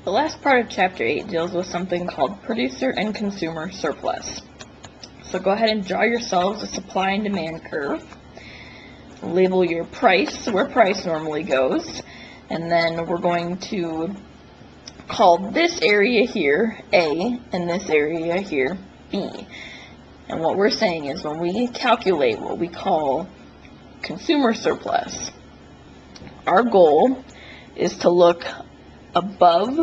The last part of Chapter 8 deals with something called producer and consumer surplus. So go ahead and draw yourselves a supply and demand curve. Label your price where price normally goes, and then we're going to call this area here A and this area here B. And what we're saying is when we calculate what we call consumer surplus, our goal is to look above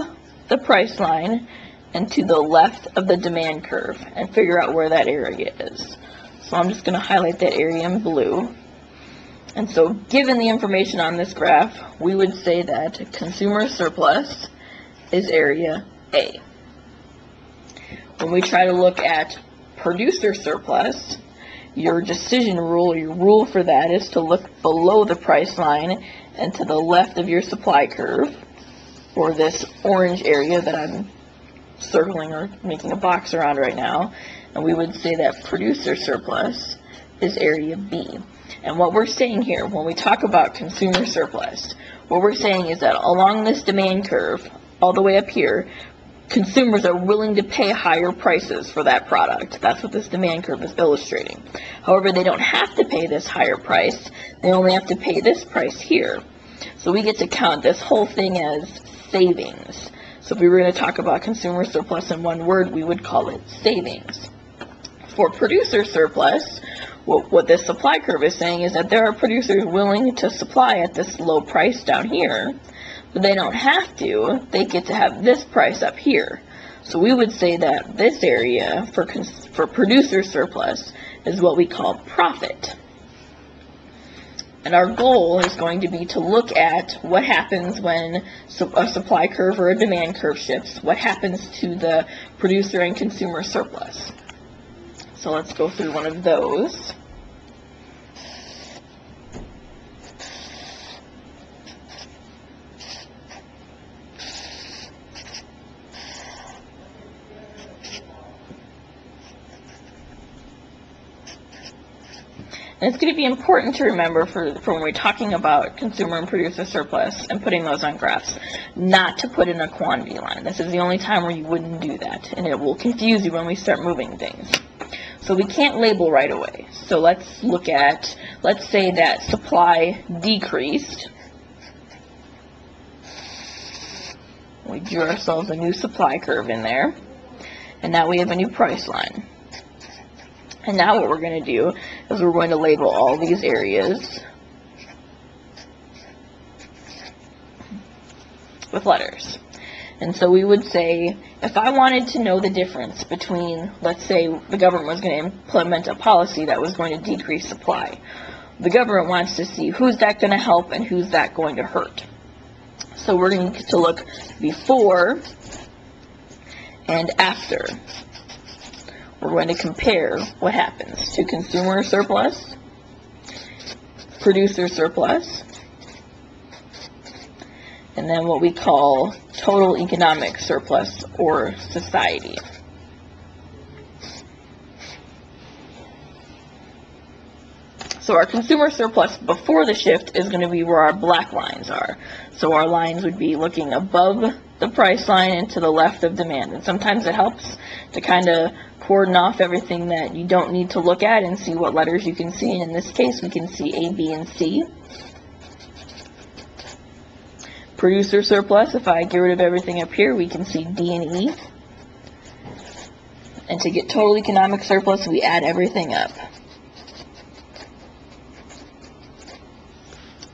the price line and to the left of the demand curve and figure out where that area is. So I'm just going to highlight that area in blue. And so given the information on this graph, we would say that consumer surplus is area A. When we try to look at producer surplus, your decision rule, your rule for that is to look below the price line and to the left of your supply curve, or this orange area that I'm circling or making a box around right now, and we would say that producer surplus is area B. And what we're saying here, when we talk about consumer surplus, what we're saying is that along this demand curve, all the way up here, consumers are willing to pay higher prices for that product. That's what this demand curve is illustrating. However, they don't have to pay this higher price. They only have to pay this price here. So we get to count this whole thing as savings. So if we were going to talk about consumer surplus in one word, we would call it savings. For producer surplus, what this supply curve is saying is that there are producers willing to supply at this low price down here, but they don't have to. They get to have this price up here. So we would say that this area for producer surplus is what we call profit. And our goal is going to be to look at what happens when a supply curve or a demand curve shifts. What happens to the producer and consumer surplus? So let's go through one of those. And it's going to be important to remember for when we're talking about consumer and producer surplus and putting those on graphs, not to put in a quantity line. This is the only time where you wouldn't do that, and it will confuse you when we start moving things. So we can't label right away. So let's say that supply decreased. We drew ourselves a new supply curve in there, and now we have a new price line. And now what we're going to do is we're going to label all these areas with letters. And so we would say, if I wanted to know the difference between, let's say the government was going to implement a policy that was going to decrease supply. The government wants to see who's that going to help and who's that going to hurt. So we're going to look before and after. We're going to compare what happens to consumer surplus, producer surplus, and then what we call total economic surplus or society. So our consumer surplus before the shift is going to be where our black lines are. So our lines would be looking above the price line and to the left of demand. And sometimes it helps to kind of cordon off everything that you don't need to look at and see what letters you can see. And in this case, we can see A, B, and C. Producer surplus, if I get rid of everything up here, we can see D and E. And to get total economic surplus, we add everything up.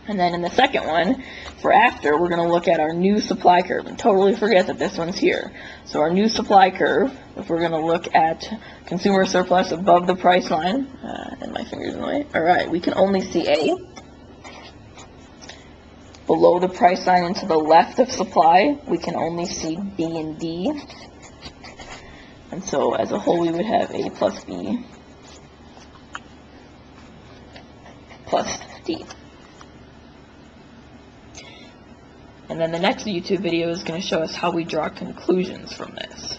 And then in the second one, for after, we're going to look at our new supply curve and totally forget that this one's here. So our new supply curve, if we're going to look at consumer surplus above the price line, and my finger's in the way, alright, we can only see A. Below the price line and to the left of supply, we can only see B and D. And so as a whole, we would have A plus B plus D. And then the next YouTube video is going to show us how we draw conclusions from this.